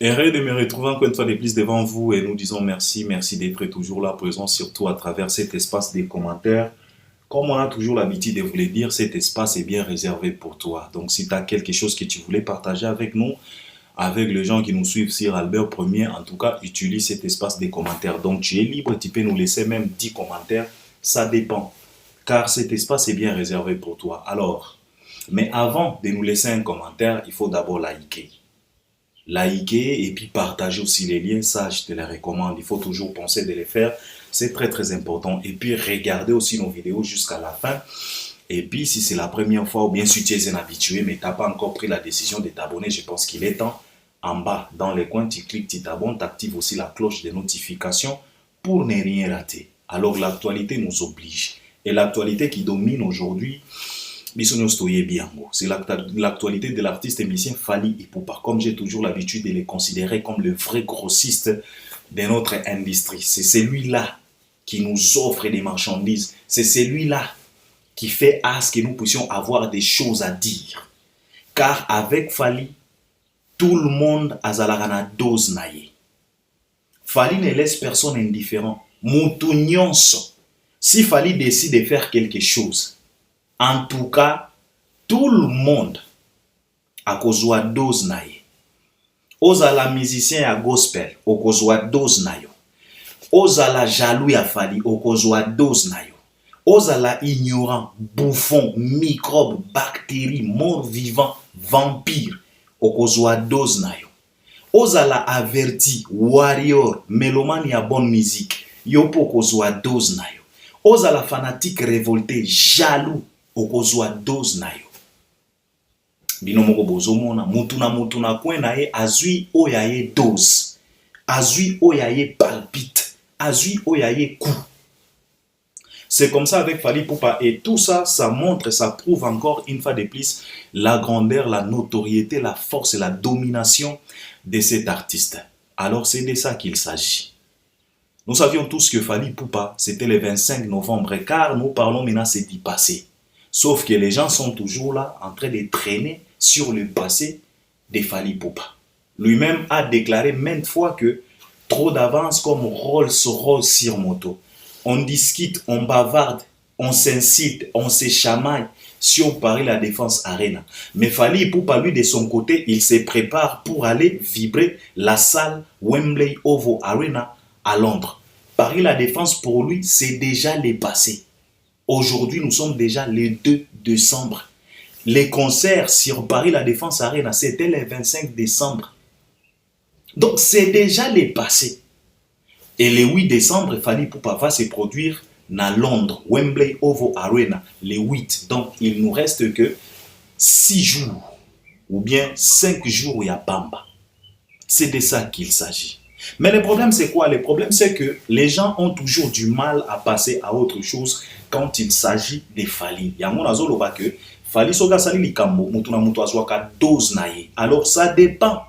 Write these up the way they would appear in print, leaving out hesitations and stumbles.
Heureux de me retrouver encore une fois de plus devant vous et nous disons merci, merci d'être toujours là présent, surtout à travers cet espace des commentaires. Comme on a toujours l'habitude de vous le dire, cet espace est bien réservé pour toi. Donc si tu as quelque chose que tu voulais partager avec nous, avec les gens qui nous suivent sur Albert Premier, en tout cas, utilise cet espace des commentaires. Donc tu es libre, tu peux nous laisser même 10 commentaires, ça dépend. Car cet espace est bien réservé pour toi. Alors, mais avant de nous laisser un commentaire, il faut d'abord liker et puis partager aussi les liens, ça je te les recommande, il faut toujours penser de les faire, c'est très très important. Et puis regarder aussi nos vidéos jusqu'à la fin. Et puis si c'est la première fois ou bien si tu es un habitué mais tu n'as pas encore pris la décision de t'abonner, je pense qu'il est temps. En bas dans les coins, tu cliques, tu t'abonnes, tu actives aussi la cloche de notification pour ne rien rater. Alors l'actualité nous oblige. Et l'actualité qui domine aujourd'hui, c'est l'actualité de l'artiste et musicien Fally Ipupa. Comme j'ai toujours l'habitude de les considérer comme le vrai grossiste de notre industrie. C'est celui-là qui nous offre des marchandises. C'est celui-là qui fait à ce que nous puissions avoir des choses à dire. Car avec Fally, tout le monde a la dose naïe. Fally ne laisse personne indifférent. Mutu nyonso. Si Fally décide de faire quelque chose, en tout cas, tout le monde a kozwa dose na ye. Ozala musicien ya gospel, okozwa dose na yo. Ozala jaloux ya Fally, okozwa dose na yo. Ozala ignorant, bouffon, microbe, bactérie, mort vivant, vampire, okozwa dose na yo. Ozala averti, warrior, mélomane ya bonne musique, yo po okozwa dose na yo. Ozala fanatique révolté, jaloux, okozwa dose na yo. Bino moko bozomona mutu na kwen na ye azui oya ye dose, azui oya ye palpite, azui oya ye coup. C'est comme ça avec Fally Ipupa et tout ça, ça montre, ça prouve encore une fois de plus la grandeur, la notoriété, la force et la domination de cet artiste. Alors c'est de ça qu'il s'agit. Nous savions tous que Fally Ipupa c'était le 25 novembre car nous parlons maintenant c'est du passé. Sauf que les gens sont toujours là en train de traîner sur le passé de Fally Ipupa. Lui-même a déclaré maintes fois que trop d'avance comme Rolls-Royce sur moto. On discute, on bavarde, on s'incite, on se chamaille sur Paris La Défense Arena. Mais Fally Ipupa, lui de son côté, il se prépare pour aller vibrer la salle Wembley Oval Arena à Londres. Paris La Défense pour lui, c'est déjà le passé. Aujourd'hui, nous sommes déjà le 2 décembre. Les concerts sur Paris La Défense Arena, c'était le 25 décembre. Donc, c'est déjà le passé. Et le 8 décembre, Fally Ipupa va se produire à Londres, Wembley Oval Arena, le 8. Donc, il nous reste que 6 jours, ou bien 5 jours, il y a Bamba. C'est de ça qu'il s'agit. Mais le problème, c'est quoi? Le problème, c'est que les gens ont toujours du mal à passer à autre chose quand il s'agit de Fally. Yango nazo loba que Fally soga sali likambo, mutu na mutu azwaka dose na ye. Alors ça dépend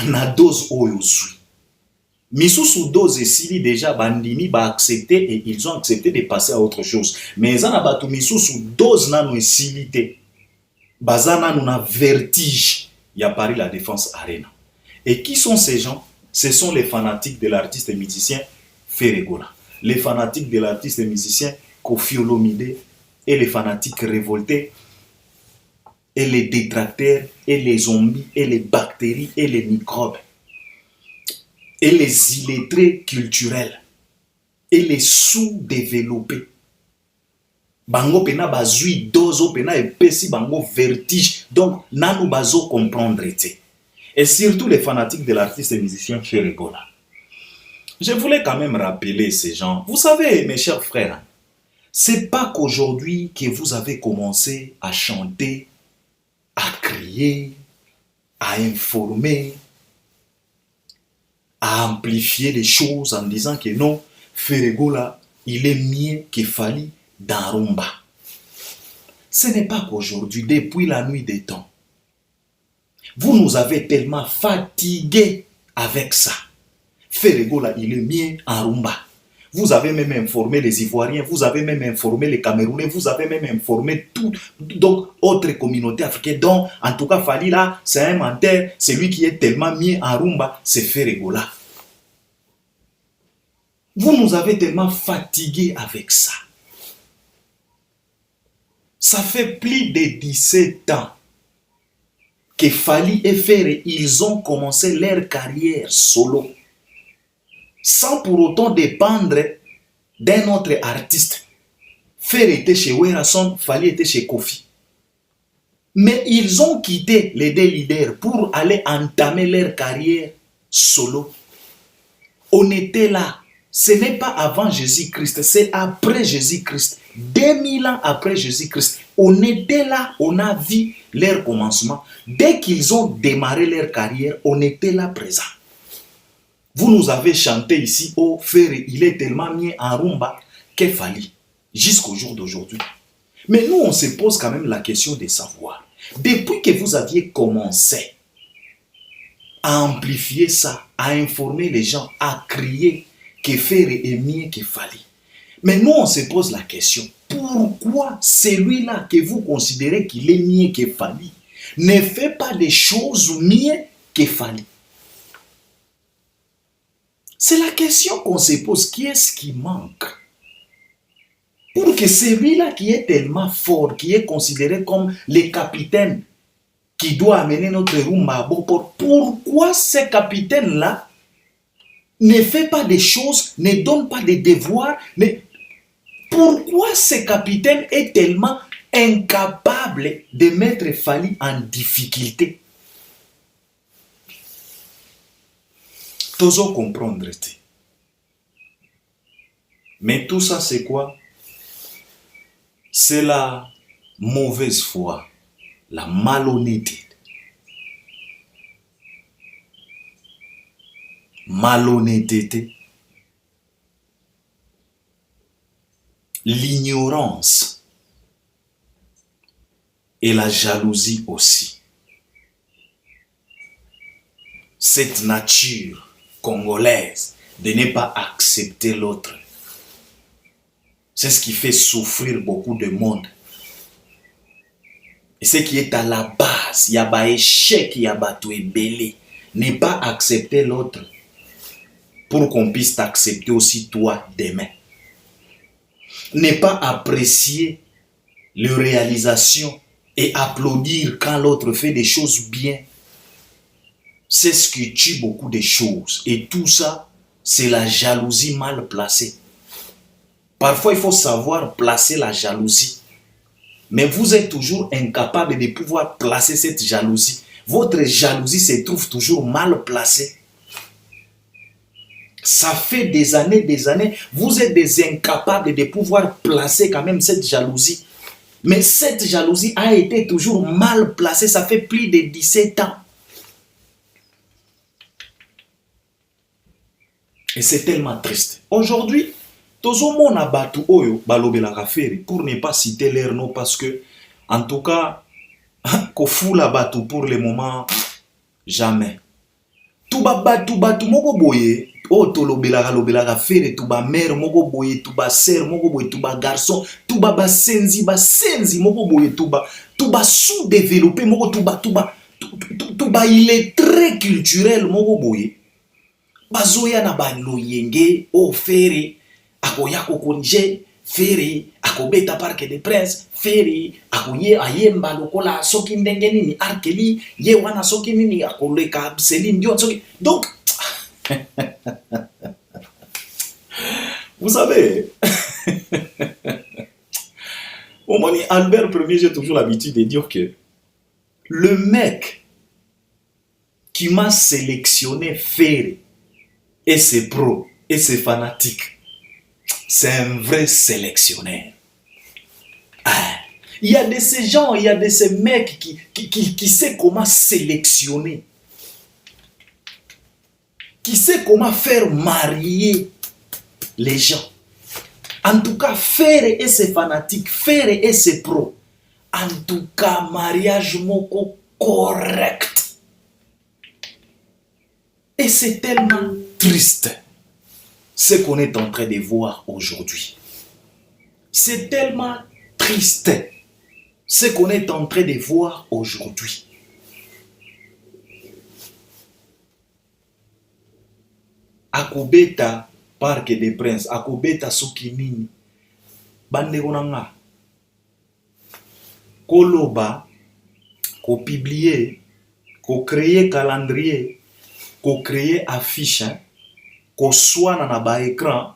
na dose oyo zui. Misusu dose esili déjà bandimi ba accepté et ils ont accepté de passer à autre chose. Mais zana batu misusu dose nano esili te. Bazana nuna vertige ya Paris La Défense Arena. Et qui sont ces gens? Ce sont les fanatiques de l'artiste et musicien Ferregola, les fanatiques de l'artiste et musicien Koffi Olomide et les fanatiques révoltés et les détracteurs et les zombies et les bactéries et les microbes et les illettrés culturels et les sous-développés. Bango pena bazui dozo pena epesi bango vertige. Donc nanu bazo comprendre te. Et surtout les fanatiques de l'artiste et musicien Ferregola. Je voulais quand même rappeler ces gens. Vous savez, mes chers frères, c'est pas qu'aujourd'hui que vous avez commencé à chanter, à crier, à informer, à amplifier les choses en disant que non, Ferregola, il est mieux que Fally dans Rumba. Ce n'est pas qu'aujourd'hui, depuis la nuit des temps, vous nous avez tellement fatigués avec ça. Ferregola, il est mieux en Rumba. Vous avez même informé les Ivoiriens, vous avez même informé les Camerounais, vous avez même informé tout, donc autres communautés africaines. Donc, en tout cas, Fally là, c'est un menteur, c'est lui qui est tellement mis en rumba, c'est Ferregola. Vous nous avez tellement fatigués avec ça. Ça fait plus de 17 ans que Fally et Ferré, ils ont commencé leur carrière solo, sans pour autant dépendre d'un autre artiste. Ferré était chez Werason, Fally était chez Kofi. Mais ils ont quitté les deux leaders pour aller entamer leur carrière solo. On était là. Ce n'est pas avant Jésus-Christ, c'est après Jésus-Christ. 2000 ans après Jésus-Christ. On était là, on a vu leur commencement. Dès qu'ils ont démarré leur carrière, on était là présent. Vous nous avez chanté ici, oh Ferré, il est tellement mis en rumba qu'il Fally, jusqu'au jour d'aujourd'hui. Mais nous, on se pose quand même la question de savoir, depuis que vous aviez commencé à amplifier ça, à informer les gens, à crier que Ferré est mieux que Fally. Mais nous, on se pose la question, pourquoi celui-là que vous considérez qu'il est mieux que Fally ne fait pas des choses mieux que Fally? C'est la question qu'on se pose, qui est-ce qui manque? Pour que celui-là qui est tellement fort, qui est considéré comme le capitaine qui doit amener notre rumba à bon port, pourquoi ce capitaine-là ne fait pas des choses, ne donne pas des devoirs? Pourquoi ce capitaine est tellement incapable de mettre Fally en difficulté? Toujours comprendre. Mais tout ça, c'est quoi? C'est la mauvaise foi, la malhonnêteté. Malhonnêteté, l'ignorance et la jalousie aussi. Cette nature congolaise de ne pas accepter l'autre, c'est ce qui fait souffrir beaucoup de monde. Et ce qui est à la base, il y a un échec, il y a un belé. Ne pas accepter l'autre pour qu'on puisse t'accepter aussi toi demain. Ne pas apprécier les réalisations et applaudir quand l'autre fait des choses bien. C'est ce qui tue beaucoup de choses. Et tout ça, c'est la jalousie mal placée. Parfois, il faut savoir placer la jalousie. Mais vous êtes toujours incapable de pouvoir placer cette jalousie. Votre jalousie se trouve toujours mal placée. Ça fait des années, vous êtes des incapables de pouvoir placer quand même cette jalousie. Mais cette jalousie a été toujours mal placée, ça fait plus de 17 ans. Et c'est tellement triste. Aujourd'hui, tozomona batu oyo balobelaka Ferré, pour ne pas citer leur nom, parce que, en tout cas, kofula batu pour le moment, jamais. Tuba batu moko boye, oh tolobelaka Ferré, tuba mère moko boye, tuba sœur moko boye, tuba garçon, tuba basenzi moko boye, tuba sous-développé moko, tuba il est très culturel moko boye. Bazoya na baloyenge, oh Ferré, akoya kokonje, Ferré, akobeta Parc des Princes, Ferré, akoye ayemba lokola soki ndenge nini, arkeli, ye wana soki nini, akoleka Céline Dion, soki. Donc, vous savez, au moment Albert Ier, j'ai toujours l'habitude de dire que le mec qui m'a sélectionné Ferré, et ses pros, et ses fanatiques, c'est un vrai sélectionneur. Ah, il y a de ces gens, il y a de ces mecs qui savent comment sélectionner, qui savent comment faire marier les gens. En tout cas, Ferré et ses fanatiques, Ferré et ses pros. En tout cas, mariage moko correct. Et c'est tellement triste. ce qu'on est en train de voir aujourd'hui. C'est tellement triste ce qu'on est en train de voir aujourd'hui. Akobeta Parc des Princes, akobeta soki nini, bandeko nanga, koloba, ko publier, ko créer calendrier, ko créer affiche, ko swana na ba écran,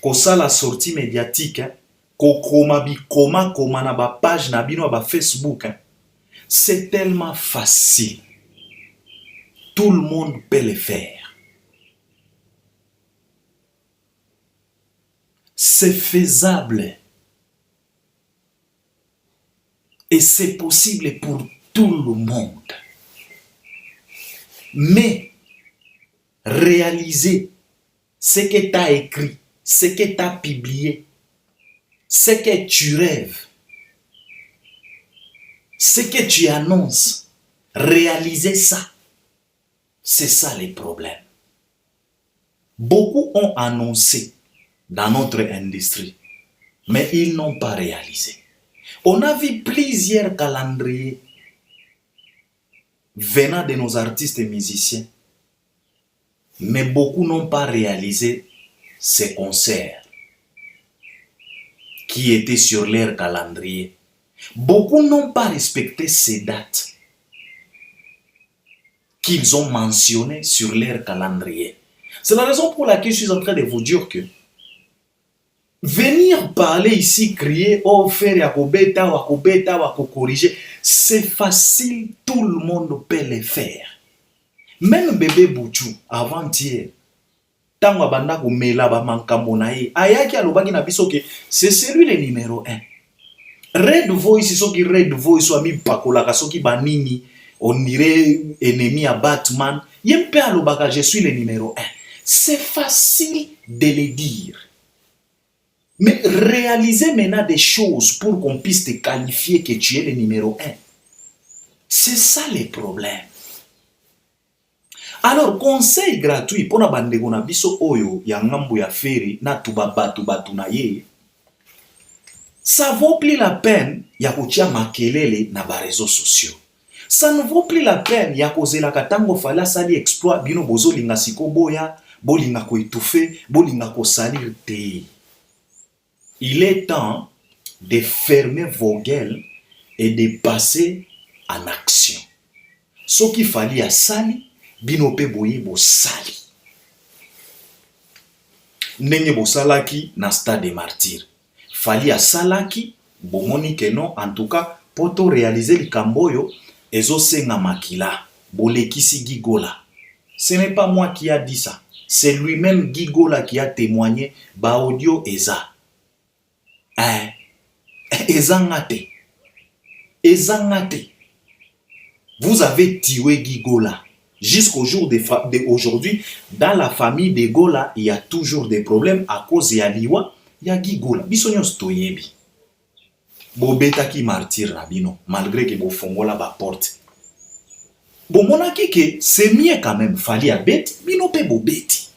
ko sala sortie médiatique, ko koma bikoma koma na ba page na bino ba Facebook. C'est tellement facile. Tout le monde peut le faire. C'est faisable. Et c'est possible pour tout le monde. Mais réaliser ce que tu as écrit, ce que tu as publié, ce que tu rêves, ce que tu annonces, réaliser ça, c'est ça le problème. Beaucoup ont annoncé dans notre industrie, mais ils n'ont pas réalisé. On a vu plusieurs calendriers venant de nos artistes et musiciens, mais beaucoup n'ont pas réalisé ces concerts qui étaient sur leur calendrier. Beaucoup n'ont pas respecté ces dates qu'ils ont mentionnées sur leur calendrier. C'est la raison pour laquelle je suis en train de vous dire que venir parler ici, crier, oh faire yakobeta, corriger, c'est facile, tout le monde peut le faire. Même bébé Bouchou, avant-hier, tango abanda komela ba mankambo na ye, ayaki alobaki na biso ke c'est celui le numéro 1. Red Voice soki Red Voice wa mi pakolaka soki banini, on dirait ennemi à Batman, yempe alobaka je suis le numéro 1. C'est facile de le dire. Mais réaliser maintenant des choses pour qu'on puisse te qualifier que tu es le numéro 1. C'est ça le problème. Alors, conseil gratuit pour na bandeko na biso oyo ya ngambo ya feri na tubabatu na ye. Ça vaut plus la peine ya kotia makelele na ba réseaux sociaux. Ça ne vaut plus la peine ya kozela katango fala sali exploit bino bozo linga siko boya, bolinga ko étouffer, bolinga ko salir te. Il est temps de fermer vos gueules et de passer en action. Ce qu'il fallait à sali, bino pe boye bo sali. Ndenge bo salaki na stade des martyrs. Fallait à salaki, bo moni que non, en tout cas, pour to réaliser le camboyo, ezo senga makila, bo lekisi Gigola. Ce n'est pas moi qui a dit ça. C'est lui-même Gigola qui a témoigné, ba audio eza. Ezangate. Vous avez tué Gigola. Jusqu'au jour d'aujourd'hui, dans la famille de Gola, il y a toujours des problèmes à cause de Liwa, il y a Gigola. Bisonyo stoyebi. Bobeta ki martyr rabino, malgré que bo fongola ba porte. Bon monaki que c'est mieux quand même, fallait à bête, bino pe bobeti.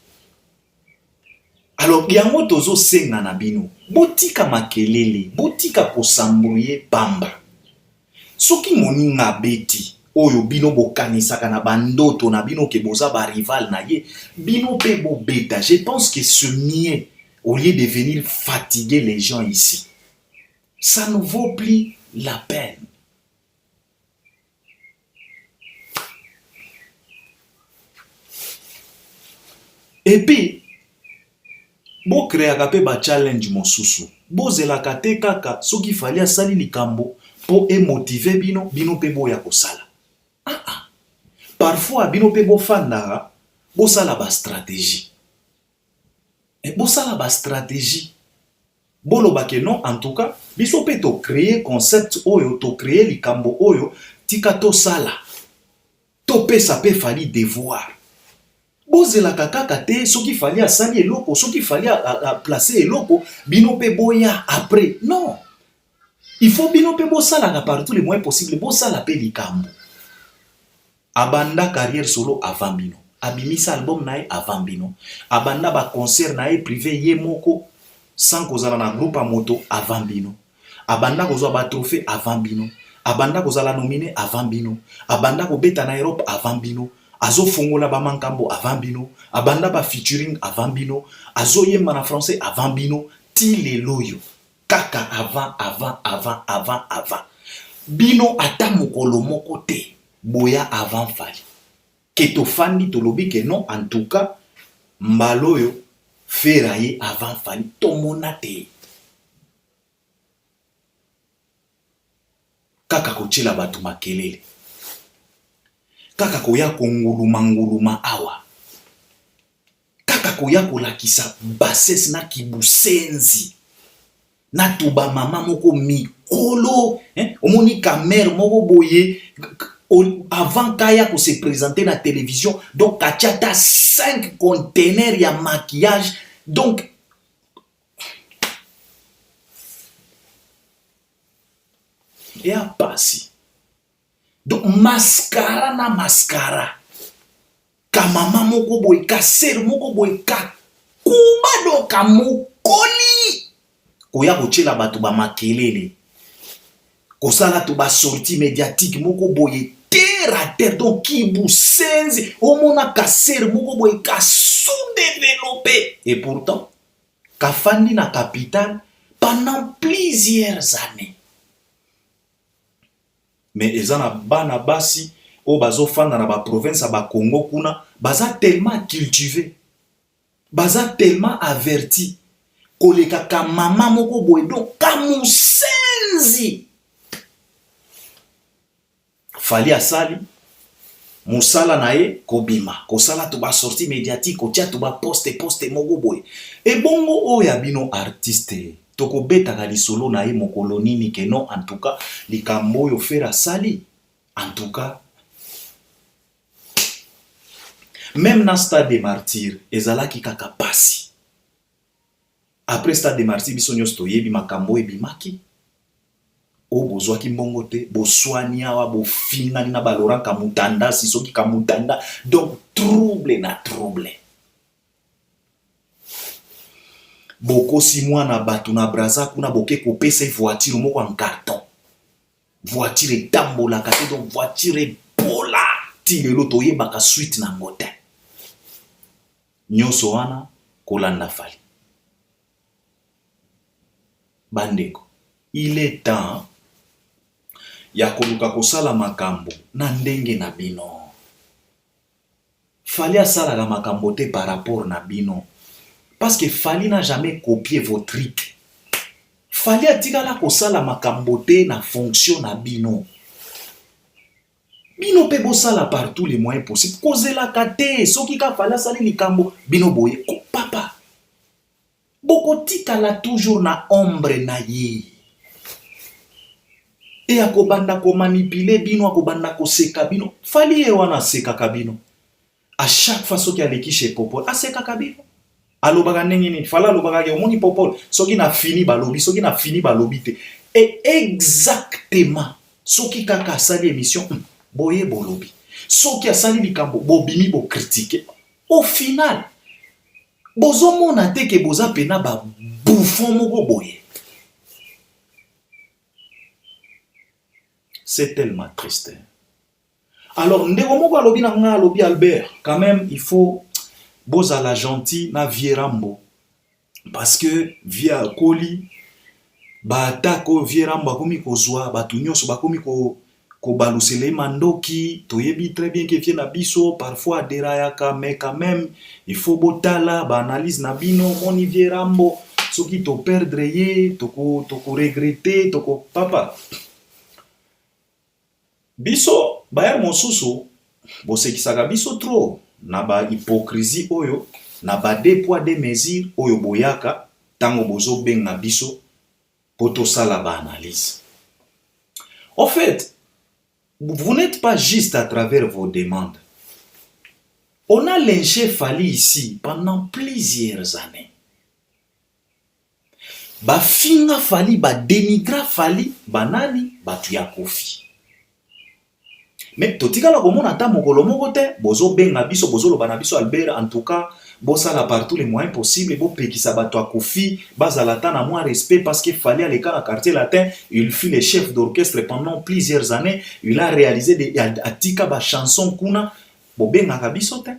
Alors, yango tozo senga na bino, botika makelele, botika posambrouye bamba. Soki moninga beti, oyo bino bokanisaka na bandoto na bino ke boza ba rival na ye, bino pe bobeta. Je pense que ce mieux, au lieu de venir fatiguer les gens ici, ça ne vaut plus la peine. Et puis, bo créaka pe ba challenge mosusu. Bo zelaka te kaka soki fali asali likambo po motiver bino, bino pe boya kosala. Parfois bino pe bo fandara, bo sala ba stratégie. Et bo sala ba stratégie. Bo lobake non, en tout cas, biso pe to créer concept oyo, to créer likambo oyo, tika to sala. To pe sa pe fali devoir. Bozela kaka te soki fali asali eloko, soki fali a placer eloko, bino pe boya après. Non. Il faut bino pe bosala par tous les moyens possibles, bosala pe likambo. Abanda carrière solo avant bino. abimisa album na ye avant bino, abanda ba concert na ye privé ye moko sans kozala na groupe a moto avant bino, abanda kozwa ba trophée avant bino, abanda kozala nominé avant bino, abanda kobeta na Europe avant bino, azo fongola ba mankambo avant bino, abanda ba featuring avant bino, azo yemba na français avant bino, ti lelo yo kaka avant bino ata mokolo moko te boya avant Fally ke tofandi tolobi ke non, en tout cas mbalo yo fera ye avant Fally tomona te, kaka kotiela bato makelele, kaka koya konguluma awa, kaka koya kolakisa bassesse na kibusenzi na tuba mama moko mikolo, omoni kamere moko boye avant kaya ko se présenter na télévision, donc kachata 5 containers ya maquillage, donc et a passé, donc mascara na mascara ka mama moko boye ka ser moko boye ka kuma do ka mokoli koya kotiela bato ba makelele, kosala to ba sortie médiatique moko boye terre à terre, donc kibusenzi omona ka ser moko boye ka sous-développé, et pourtant kafandi na capitale pendant plusieurs années. Mais ezana bana basi o bazo fanda na ba province ba Congo kuna baza tellement cultivé, baza tellement averti koleka ka mama moko boye, donc ka musenzi Fally asali musala na ye kobima kosala to ba sortie médiatique kotia to ba poste moko boye, et bongo oya bino artiste toko betaka lisolo na ye mokolo nini ke non, en tout cas likambo yo fera sali, en tout cas même na stade de martyr ezalaki kaka pasi, après stade de martyr biso nyonso toyebi makambo ebimaki, o bozwaki mbongo te boswani awa bofingani na Laurent Kamutanda sisoki Kamutanda, donc trouble na trouble, bokosi mwana batu na braza kuna boke kopesa voiture moko en carton, voiture etambolaka te, donc voiture ebola ti lelo toyebaka suite na ngote nyonso wana kolanda Fally. Bandeko, il est temps ya koluka kosala makambo na ndenge na bino. Fally asalaka makambo te par rapport na bino, parce que Fally n'a jamais copié vos trucs. Fally atikala kosala makambo te na fonction na bino. Bino pe bosala par tous les moyens possibles. Kozela kate, soki ka Fally asali likambo bino boye ko papa. Boko tikala toujours na ombre na ye. Et akobanda ko manipuler bino, akobanda ko seka bino. Fally e wana seka kabino. À chaque fois soki aleki chez Popol, aseka kabino. Alobaka ndenge nini? Fally alobaka ke omoni Popol, soki na fini balobi, soki na fini balobi te. Et exactement soki kaka asali émission, boye bolobi. Soki asali likambo, bobimi bo critiquer. Au final, bozo mona te ke boza pena ba bouffon moko boye. C'est tellement triste. Alors, ndeko moko alobi na nga alobi Albert, quand même il faut bozala gentil na vie Rambo, parce que via Koli ba atako vie Rambo akomi kozwa batu nyonso bakomi ko balusele mandoki, toyebi très bien que vie na biso parfois derayaka, mais quand même il faut botala ba analyse na bino moni vie Rambo soki to perdre ye toko regretter toko papa biso bayer mosusu bosekisaka biso trop na ba hypocrisie oyo na ba deux poids deux mesures oyo boyaka tango bozo benga biso poto sala ba analyse. En fait, vous n'êtes pas juste à travers vos demandes. On a lynché Fally ici pendant plusieurs années. Ba finga Fally, ba dénigra Fally, banani, ba tuya Kofi. Mais totika la komona ata mokolo moko te bozo benga biso bozo lobana biso Albert en tout cas bosala par tous les moyens possibles bo pekisa bato a Kofi bazala ta na moins respect parce qu'il fallait aller à quartier latin. Il fut le chef d'orchestre pendant plusieurs années. Il a réalisé des atika ba chansons kuna bo benga biso te.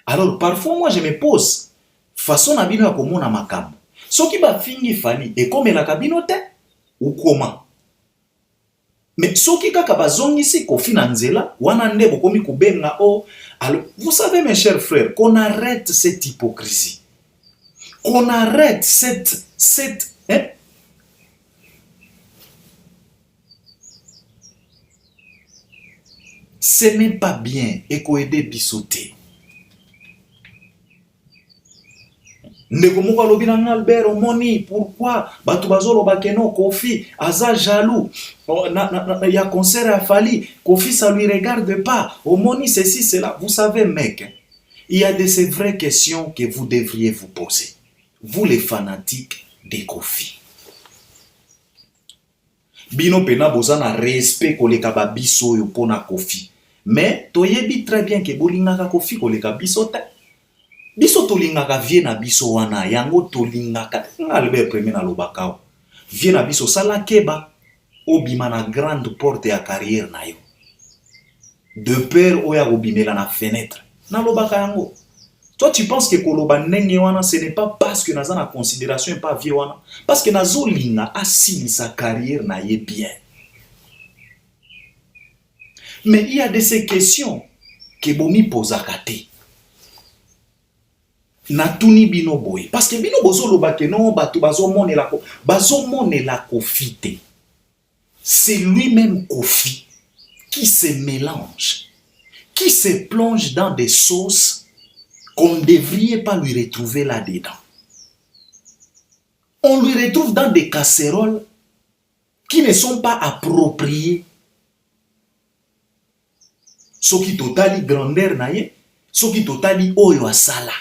Alors parfois moi je me pose façon na bino ya komona makambo soki ba fingi fali et comme la kabino te ou comment. Mais soki kaka bazongisi Kofi na nzela wana nde bokomi kubenga o. Alors vous savez mes chers frères qu'on arrête cette hypocrisie, qu'on arrête cette hein? Ce n'est pas bien et qu'on aide bisoté. Ndeko moko alobi na Albert omoni pourquoi bato bazolo bakeno Kofi aza jaloux ya concert a Fali Kofi ça lui regarde pas omoni ceci cela. Vous savez mec, il y a de ces vraies questions que vous devriez vous poser, vous les fanatiques de Kofi. Bino pena bozana respect koleka ba biso yo pona Kofi, mais toyebi très bien que bolingaka Kofi koleka biso te. Biso tolingaka vie na biso wana yango tolingaka Albert premier na lobakao vie na biso sala keba obima na grande porte ya carrière na yo de peur oya obimela na fenêtre na lobaka yango. Toi tu penses que koloba ndenge wana ce n'est pas parce que naza na considération pas vie wana parce que nazo linga asili sa carrière na ye bien. Mais il y a de ces questions que bomi posaka te. Natuni bino boy parce que bino bozo lobake non bato bazo monela Kofi te. C'est lui-même Kofi qui se mélange, qui se plonge dans des sauces qu'on ne devrait pas lui retrouver là-dedans. On lui retrouve dans des casseroles qui ne sont pas appropriées. Ce qui totali grandeur naie, ce qui totali oyo asala.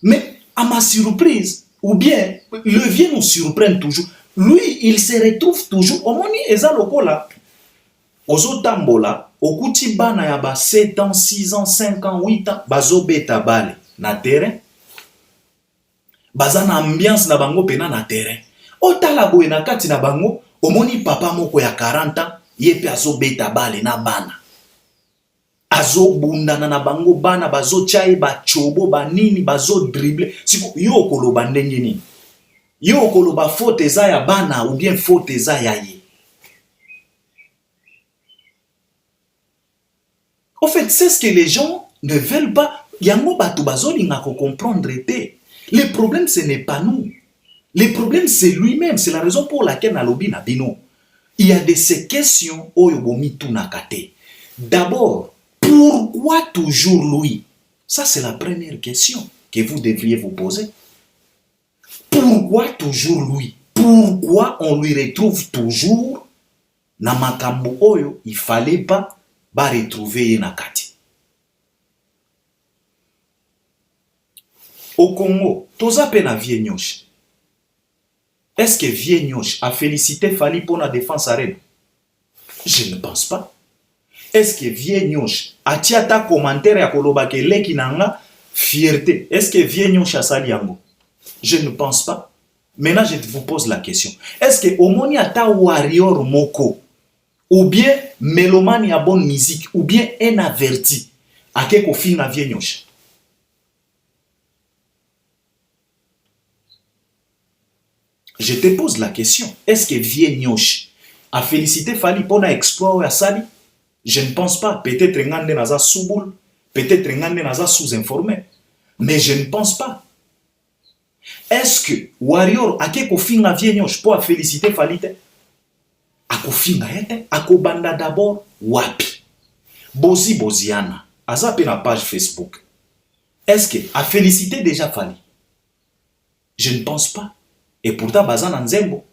Mais à ma surprise, ou bien le vieux nous surprend toujours, lui il se retrouve toujours au moni eza lokola ozo tambola okuti bana ya ba 7 ans 6 ans 5 ans 8 ans bazo beta bale na terrain baza na ambiance na bango pena na terrain otala boye na kati na bango omoni papa moko ya 40 ans ye pe azo beta bale na bana azo bundana na bango bana bazo chai ba chobo ba nini bazo dribble siko yo koloba ndenge nini yo koloba faute eza ya bana ou bien faute eza ya ye. En fait c'est ce que les gens ne veulent pas yango bato bazo linga ko comprendre te. Le problème ce n'est pas nous, le problème c'est lui-même. C'est la raison pour laquelle nalobi na bino il y a de ces questions oyo bomi tunaka te. D'abord, pourquoi toujours lui? Ça, c'est la première question que vous devriez vous poser. Pourquoi toujours lui? Pourquoi on lui retrouve toujours na makambo oyo il fallait pas ba retrouver na kati? Au Congo, toza pe na vie nyoshi. Est-ce que vie nyoshi a félicité Fali pour la défense à Rennes? Je ne pense pas. Est-ce que vie nyoshi a tiata commentaire ya koloba ke leki nanga fierté? Est-ce que vie nyoshi a sali yango? Je ne pense pas. Maintenant, je vous pose la question. Est-ce que omoni ata warrior moko ou bien mélomane à bonne musique ou bien un averti à quelque fin na vie nyoshi? Je te pose la question. Est-ce que vie nyoshi a félicité Fali pour l'exploit à Sali? Je ne pense pas. Peut-être ngande naza sous-boule, peut-être ngande naza sous-informé, mais je ne pense pas. Est-ce que Warrior a quelque finga vie nyoshi pour féliciter Fali te? Ako finga ete, ako banda d'abord wapi? Bozi Boziana, aza pe na page Facebook. Est-ce que a félicité déjà Fali? Je ne pense pas. Et pourtant bazan nzembo.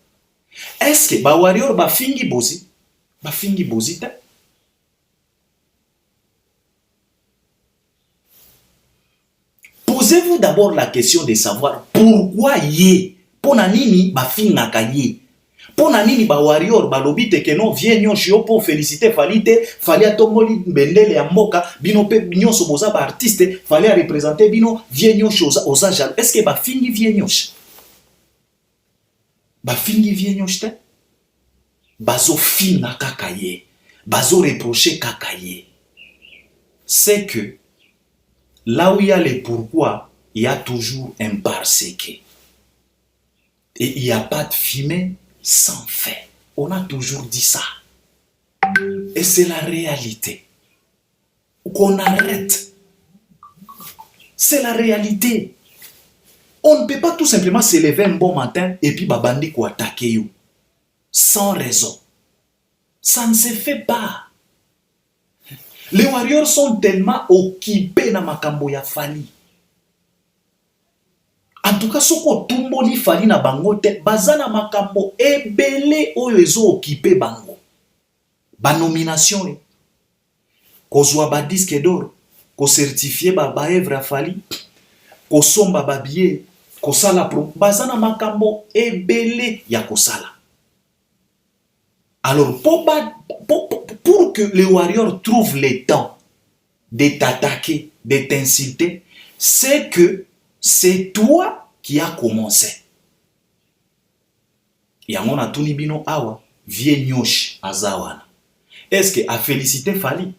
Est-ce que ba Warrior ba fingi Bozi? Ba fingi Bozi te? Posez-vous d'abord la question de savoir pourquoi yé, pona nini ba fingaka yé. Pour nani ba warrior ba lobby te que non vient nyonso pour féliciter Falite, fallait tomoli bendele ya mboka, bino pe nyonso boza ba artiste, fallait représenter bino vient nyonso oza jaloux. Est-ce que ba fingi vient nyonso? Ba fingi vient nyonso te? Bazo finga kakaye, bazo reprocher kakaye. C'est que là où il y a les pourquoi, il y a toujours un parce que. Et il n'y a pas de fumée sans fait. On a toujours dit ça. Et c'est la réalité. Qu'on arrête. C'est la réalité. On ne peut pas tout simplement se lever un bon matin et puis babandi ko attaquer you. Sans raison. Ça ne se fait pas. Les warriors sont tellement occupés dans makambo ya Fally. En tout cas, soko tumboli Fally na bango te, bazana makambo ebele oyo ezo occupé bango. Ba nomination, kozwa ba disque d'or, ko certifié ba œuvre a Fally, ko somba ba billet, ko sala pro, bazana makambo ebele ya kosala. Alors, pour que les warriors trouvent le temps de t'attaquer, de t'insulter, c'est que c'est toi qui as commencé. Yango na tuni bino awa, vie nyoshi azawana. Est-ce que a félicité Fally?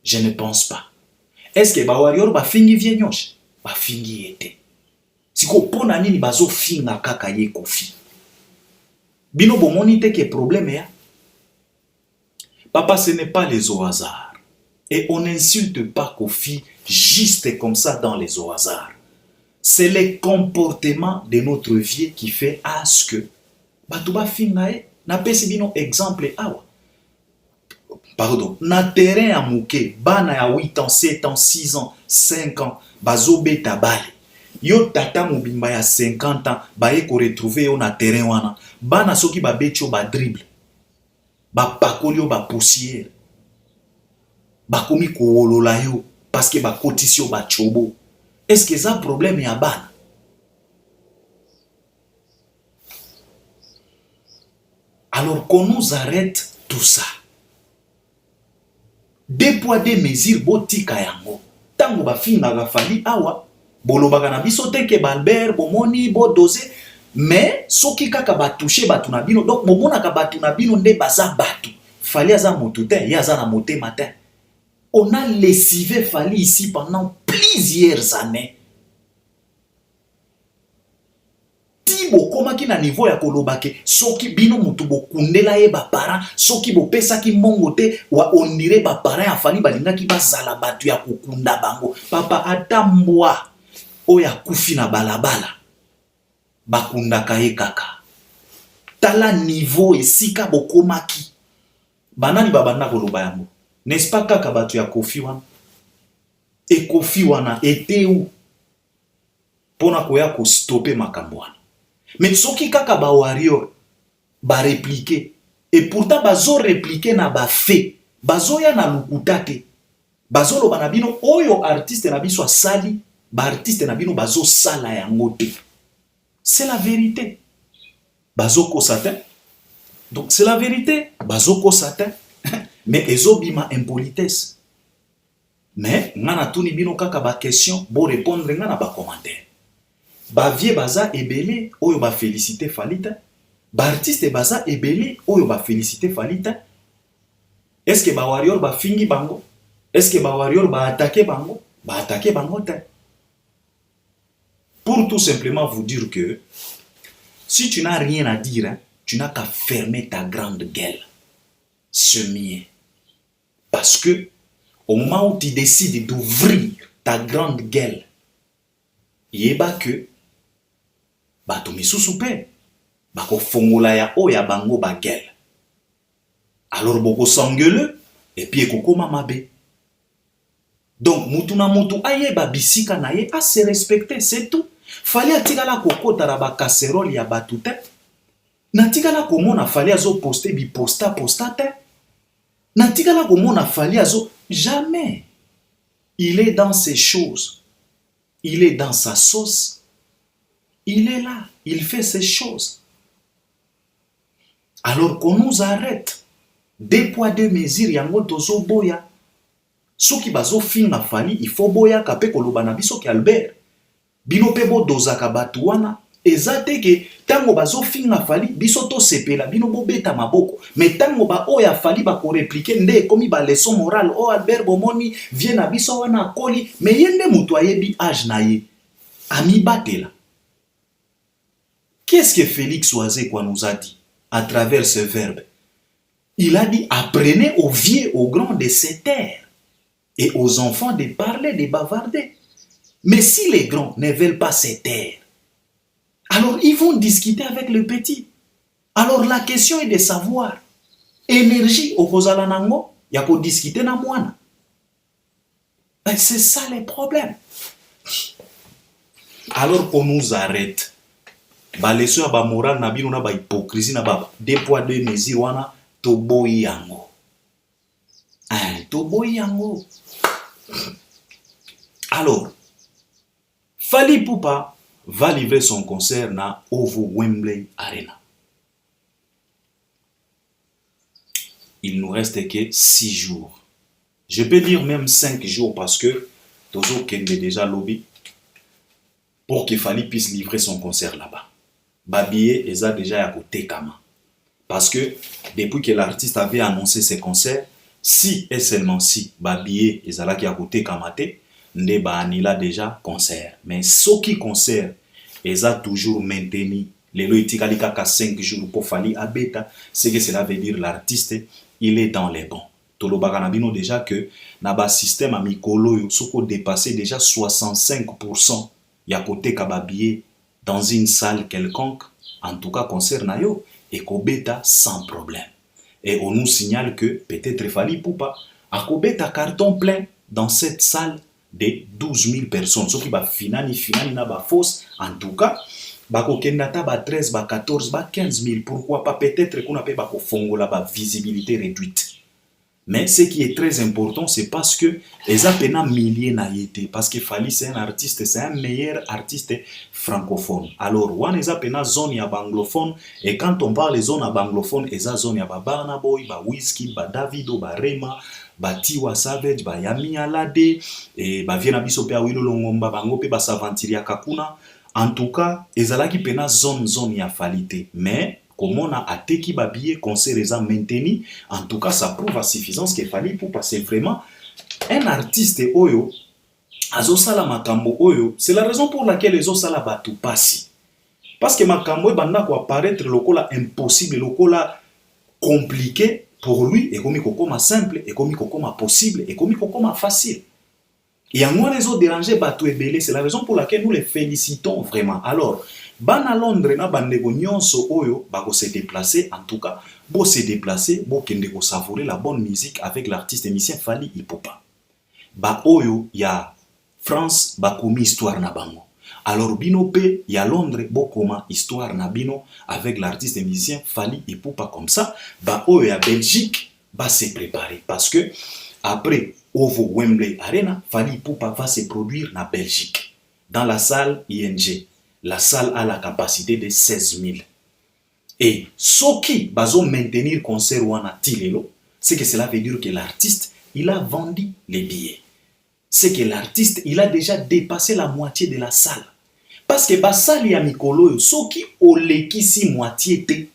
Je ne pense pas. Est-ce que ba warrior ba fingi vie nyoshi? Ba fingi ete. Siko pona nini bazo finga kaka ye kofi. Bino bomoni te que problème ya. Papa, ce n'est pas les au hasard. Et on n'insulte pas Kofi juste comme ça dans les au hasard. C'est le comportement de notre vie qui fait à ce que Batouba Finae n'a pas si bien exemple awa. Pardon, na terrain à mouke, bana ya 8 ans, 7 ans, 6 ans, 5 ans, bazo beta bale. Yo tata mobimba ya 50 ans, baye ko retrouver yo na terrain wana. Bana soki ba betio ba dribble. Ba pakoli yo ba poussière. Ba komi ko wolola yo parce que ba kotisio ba chobo. Est-ce que ça problème ya bana? Alors qu'on nous arrête tout ça. Deux poids deux mesures botika yango. Tango ba finga ga Fally awa, bolobaka na biso te ke Balbert bomoni bo dosé, mais soki kaka ba toucher batu na bino, donc momona ka batu na bino nde baza batu. Fally aza motu te, ya aza na moté matin. On a lessivé Fally ici pendant plusieurs années. Tibo komaki na niveau ya kolobake soki bino mutu bokundela ye ba parents soki bopesa ki mongo te wa ondire ba parents ya Fally balingaki bazala batu ya kokunda bango. Papa atambwa oya kufi na balabala bakundaka ye kaka. Tala niveau esika bokomaki. Banani babanda koloba yango. N'est-ce pas kaka batu ya Kofi wana? E Kofi wana ete où? Pona koya ko stopper makambo wana. Mais soki kaka ba warrior ba répliquer et pourtant bazo répliquer na ba fait. Bazo ya na lukuta te. Bazo lo bana bino oyo artiste na biso asali, ba artiste na bino bazo sala yango te. C'est la vérité. Bazo ko satin. Donc c'est la vérité. Bazo ko satin. Mais ezobima impolitesse. Mais ngana tuni bino kaka ba question bo répondre ngana ba commentaire. Ba vie baza ebele oyo ba féliciter Fally te. Ba artiste baza ebele oyo ba féliciter Fally te. Est-ce que ba warrior ba fingi bango? Est-ce que ba warrior ba attaquer bango? Ba attaquer bango te. Pour tout simplement vous dire que si tu n'as rien à dire, hein, tu n'as qu'à fermer ta grande gueule. C'est mieux. Parce que au moment où tu décides d'ouvrir ta grande gueule, yeba que bato misusu pe bako fongola ya oya bango ba gueule. Alors boko s'engueule et puis ekokoma mabe. Donc mutu na mutu ayeba bisika na ye a se respecter, c'est tout. Fallait atikala kokota na ba casserole ya batu te. Natikala komona Fally azo poster bi posta te. Natikala komona Fally azo jamais. Il est dans ses choses. Il est dans sa sauce. Il est là. Il fait ses choses. Alors qu'on nous arrête. Deux poids, deux mesures, yango tozo boya. Soki bazo finga fali, il faut boya kape koloba na biso ki Albert. Bino pe bo dozaka batu wana. Eza te ke tango bazo finga fali, biso to sepela, bino bo beta maboko. Mais tango ba oya fali ba ko répliquer nde komi ba leçon morale. Oh Albert Bomoni vient na biso wana koli, mais yende mutu ayebi âge na ye. Ami batela. Qu'est-ce que Félix Oazekwa nous a dit à travers ce verbe? Il a dit, apprenez aux vieux, aux grands de se taire et aux enfants de parler, de bavarder. Mais si les grands ne veulent pas se taire, alors ils vont discuter avec le petit. Alors la question est de savoir, énergie au Kozalanango, il y a pour discuter na moine. C'est ça le problème. Alors qu'on nous arrête, ba leçon ba moral na bino na ba hypocrisie na ba deux poids deux mesures wana toboyi yango. Toboyi yango. Alors, Fally Ipupa va livrer son concert na Ovo Wembley Arena. Il nous reste que 6 jours. Je peux dire même 5 jours parce que Tozo Kende déjà lobby pour que Fally puisse livrer son concert là-bas. Babiye eza déjà à côté Kama. Parce que depuis que l'artiste avait annoncé ses concerts, si et seulement si Babiye ezala qui à côté Kamate, nde ba anila déjà concert. Mais ce qui concert eza toujours maintenu. Les loïtikali kaka 5 jours pour Fally abeta, c'est que cela veut dire l'artiste il est dans les bons. Tolobaka nabino déjà que naba système a mikolo yo soko dépassé déjà 65% ya côté Kababiye dans une salle quelconque, en tout cas concert nayo, et Kobeta sans problème. Et on nous signale que peut-être Fally Ipupa a Kobeta carton plein dans cette salle de 12 000 personnes. Ce qui va finani na ba fausse, en tout cas, bako kendata ba 13, ba 14, ba 15 000. Pourquoi pas peut-être qu'on appelle bako fongo la ba visibilité réduite. Mais ce qui est très important, c'est parce que les appena milliers n'a été. Parce que Fally, c'est un artiste, c'est un meilleur artiste francophone. Alors, on les appena zone ya anglophone. Et quand on parle de zone ya anglophone, les zone ya ba Burna Boy, ba Wizkid, ba Davido, ba Rema, ba Tiwa Savage, ba Yami Alade, et ba Viena Biso pe Awilo Longomba, ba Ngope, ba Savantiria Kakuna. En tout cas, les alaki pena zone ya Fally. Mais comme on a ateki babiye concert les a maintenu, en tout cas ça prouve à suffisance qu'il fallait pour passer vraiment un artiste oyo azosala makambo oyo. C'est la raison pour laquelle les osala batu passi, parce que makambo banda ko apparaître lokola impossible, lokola compliqué pour lui, et comme kokoma simple, et comme kokoma possible, et comme kokoma facile. Et en moi les autres dérangés batu ebele, c'est la raison pour laquelle nous les félicitons vraiment. Alors Bana Londres na bandeko nyonso oyo bako se déplacer, en tout cas bo se déplacer, bo kende ko savourer la bonne musique avec l'artiste musicien Fally Ipupa. Ba oyo ya France bakomi histoire na bango. Alors bino pe ya Londres bo koma histoire na bino avec l'artiste musicien Fally Ipupa. Comme ça ba oyo ya Belgique va se préparer parce que après Ovo Wembley Arena, Fally Ipupa va se produire na Belgique dans la salle ING. La salle a la capacité de 16 000. Et ce qui va maintenir concert wana tilelo, c'est que cela veut dire que l'artiste, il a vendu les billets. C'est que l'artiste, il a déjà dépassé la moitié de la salle. Parce que la salle ya mikolo, ce qui oleki si moitié te,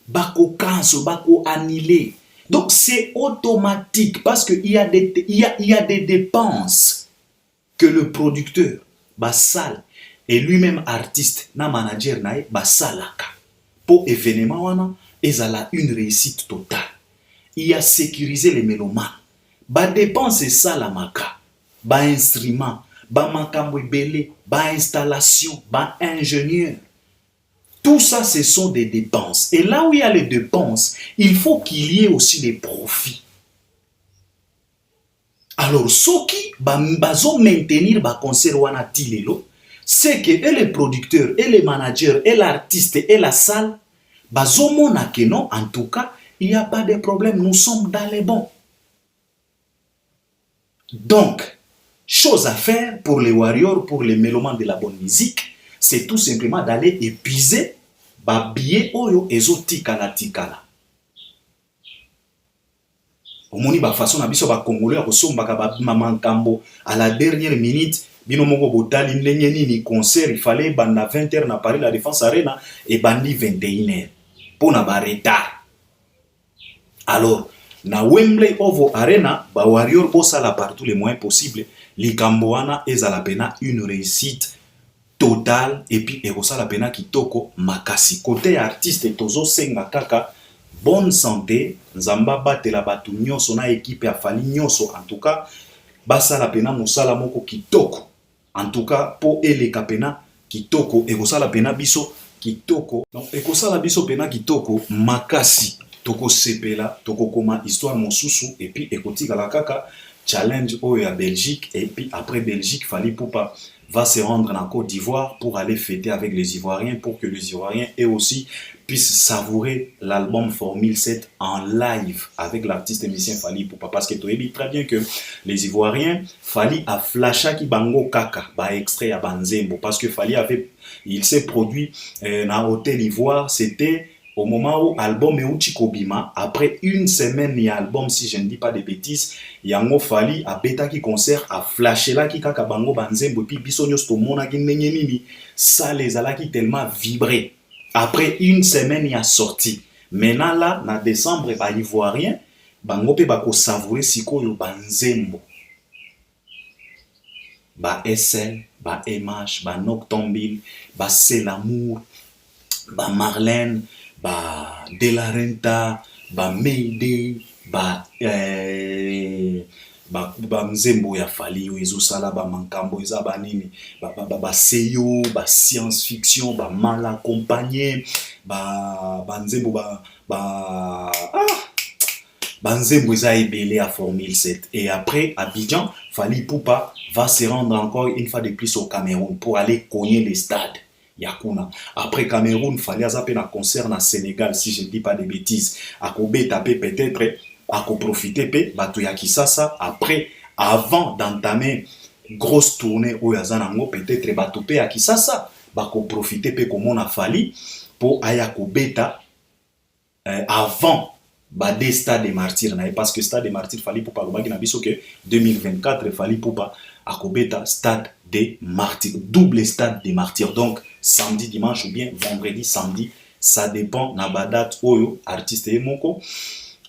bako cancel, bako annulé. Donc c'est automatique parce qu'il y a des dépenses que le producteur, la salle, et lui-même artiste, na manager nae, ba salaka. Pour événement wana, ezala une réussite totale. Il a sécurisé les mélomanes. Ba dépense salamaka, ba instrument, ba makambo belé, ba installation, ba ingénieur. Tout ça, ce sont des dépenses. Et là où il y a les dépenses, il faut qu'il y ait aussi des profits. Alors, ceux qui bazo maintenir ba concert wana tilelo, c'est que et les producteurs, et les managers, et l'artiste, et la salle, bazomona que non, en tout cas, il n'y a pas de problème, nous sommes dans les bons. Donc, chose à faire pour les warriors, pour les mélomanes de la bonne musique, c'est tout simplement d'aller épuiser ba billet oyo ezo tikala tikala. omoni ba façon na biso ba congolais ko sombaka ba mamankambo à la dernière minute bino moko botali ndenge nini concert il fallait banda 20h na Paris la Défense Arena et bandi 21h pour na ba retard. Alors na Wembley Oval Arena ba Warrior bosala par tous les moyens possibles likambo wana ezala pena une réussite totale et puis ekosala pena kitoko makasi côté artiste tozo senga kaka bonne santé nzamba batela batu nyonso na équipe ya Fally nyonso en tout cas basala pena musala moko kitoko en tout cas po eleka pena kitoko ekosala pena biso kitoko donc ekosala biso pena kitoko makasi toko sepela toko koma histoire mosusu et puis ekotika la kaka challenge au ya Belgique et puis après Belgique Fally Ipupa va se rendre en Côte d'Ivoire pour aller fêter avec les Ivoiriens pour que les Ivoiriens eux aussi puissent savourer l'album Formule 7 en live avec l'artiste et musicien Fally Ipupa parce que tu sais très bien que les Ivoiriens Fally a flashé qui bango kaka ba extrait à Banzembo parce que Fally avait il s'est produit dans Hôtel Ivoire c'était au moment où l'album est Kobima, après une semaine, il y a album, si je ne dis pas de bêtises, Yango Fally a bêta qui concert, a flashé là qui kaka bango banzembo, puis bisognos to mona qui nenyenini, ça les a qui tellement vibré. Après une semaine, il a sorti. Maintenant là, en décembre, bah ivoirien, bango pe bako savourer siko yo banzembo. Ba SL, ba MH, ba Noctambile, ba C'est l'amour, ba Marlène, ba De La Renta, ba Mayday, ba Nzembo ya Fally yo ezosala ba mankambo eza ba nini ba seyo ba science fiction ba mal accompagné ba Nzembo Nzembo eza ebele à Formule 7 et après Abidjan Fally Ipupa va se rendre encore une fois de plus au Cameroun pour aller cogner les stades. Yakuna. Après Cameroun, Fally azape na concert na Sénégal, si je ne dis pas de bêtises. Akobe tapé peut-être, ako profiter pe, bato ya Kisasa, après, avant d'entamer grosse tournée au Yazanango, peut-être bato pe ya Kisasa, bako profiter pe comme on a Fally, pour ayako beta, avant, des stades des martyrs, parce que stade des martyrs, Fally Ipupa, lobaki na biso que 2024, Fally Ipupa, akobeta stade des martyrs, double stade des martyrs. Donc, samedi, dimanche ou bien vendredi, samedi, ça dépend na date oyo artiste et moko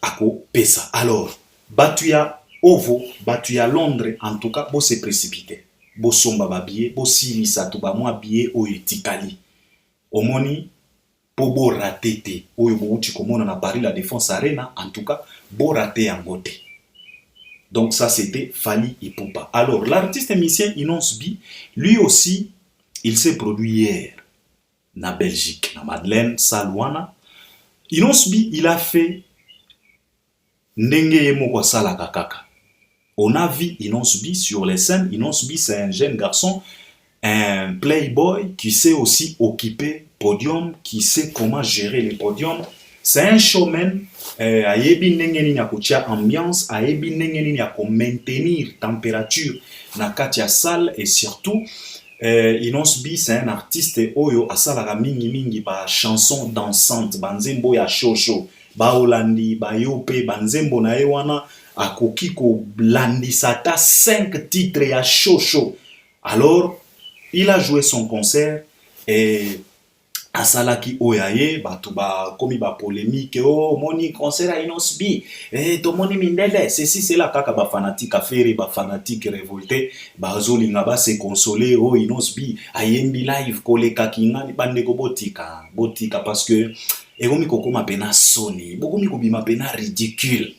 ako pesa. Alors, batuya Ovo, batuya Londres, en tout cas, bo se précipiter. Bo somba ba billet, bo silisa to ba mwa billet oyo tikali. Omoni po bo ratete oyo bo uti komona na Paris la Défense Arena, en tout cas, bo raté yango te. Donc ça c'était Fally Ipupa. Alors l'artiste musicien Inos B, lui aussi, il s'est produit hier na Belgique, na Madeleine Salouana. Inos B, il a fait ndenge yemoko salaka kaka. On a vu Inos B sur les scènes. Inos B, c'est un jeune garçon, un playboy qui sait aussi occuper podium, qui sait comment gérer les podiums. C'est un showman, ayebi ndenge nini ya kutia ambiance, ayebi ndenge nini ya maintenir température na kati ya salle et surtout Inos B c'est un artiste oyo asalaka mingi ba chanson dansante, banzembo ya shosho, ba Holandi, ba yope, banzembo na ewana akoki ko blandisa ta 5 titres ya shosho. Alors, il a joué son concert et asalaki oyaye batu ba komi ba polémique oh moni concert à Inos B to moni mindele ceci c'est là kaka ba fanatique affaire ba fanatique révolté ba zolinga ba se consoler oh Inos B ayembi live koleka kinga ni bande ko botika parce que ekomi kokoma pena soni bokomi kobima pena ridicule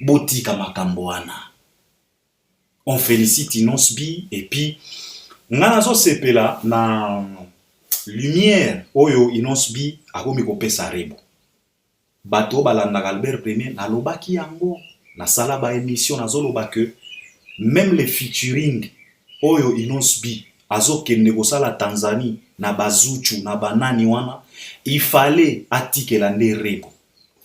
botika makambo wana. On félicite Inos B et puis ngana zo sepela na lumière oyo Inos B akomi kopesa rebo bato balanda Albert Premier na lobaki yango na sala ba émission nazoloba que même les featuring oyo Inos B azokende kosala Tanzanie na bazuchu na banani wana il fallait atikela nde rebo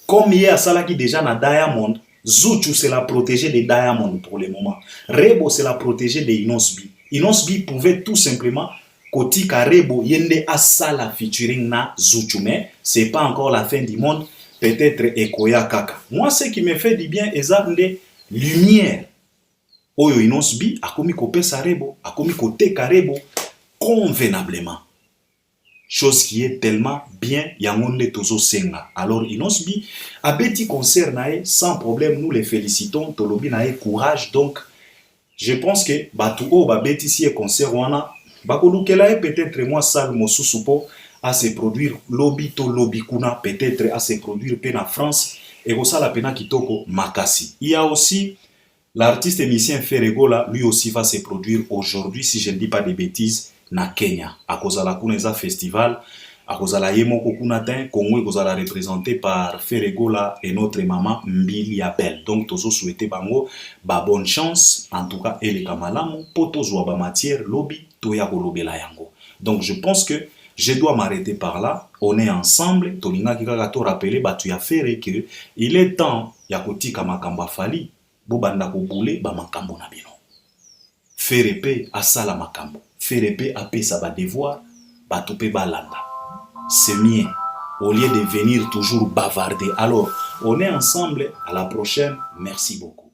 comme hier asalaki déjà na Diamond. Zuchu c'est la protégée de Diamond pour le moment, rebo c'est la protégée de Inos B. Inos B pouvait tout simplement Koti Karebo yende asala featuring na Zuchu, mais c'est pas encore la fin du monde. peut-être ekoya kaka. Moi, ce qui me fait du bien, eza nde lumière. Oyo inosbi, akomi kopesa rebo, akomi koteka rebo, convenablement. Chose qui est tellement bien, yangonde tozo senga. Alors inosbi, abeti concert nae, sans problème, nous les félicitons, tolobi nae courage, donc, je pense que batu o babeti si e concert wana, bakolukela e peut-être moi sal mosusu po à se produire lobby to lobby kuna, peut-être à se produire pe na France, et kosala pena kitoko makasi. Il y a aussi l'artiste émissien Ferregola, lui aussi va se produire aujourd'hui, si je ne dis pas de bêtises, na Kenya. À cause de la Kuneza Festival, à cause de la Yemoko Kunatin, Congo est représenté par Ferregola et notre maman Mbili Abel. Donc, tozo souhaité bango, ba bonne chance, en tout cas, et les kamalamu, poto ba matière, lobby, toya kolobela yango. Donc, je pense que je dois m'arrêter par là. On est ensemble. Tolinga kikaka to rappeler, batu ya fere que il est temps, yakotika makamba fali, bobanda ko boule, ba makambo na bino. Fere pe asala makambo. Fere pe apesa ba devoir, batu pe balanda. C'est mieux. Au lieu de venir toujours bavarder. Alors, on est ensemble. À la prochaine. Merci beaucoup.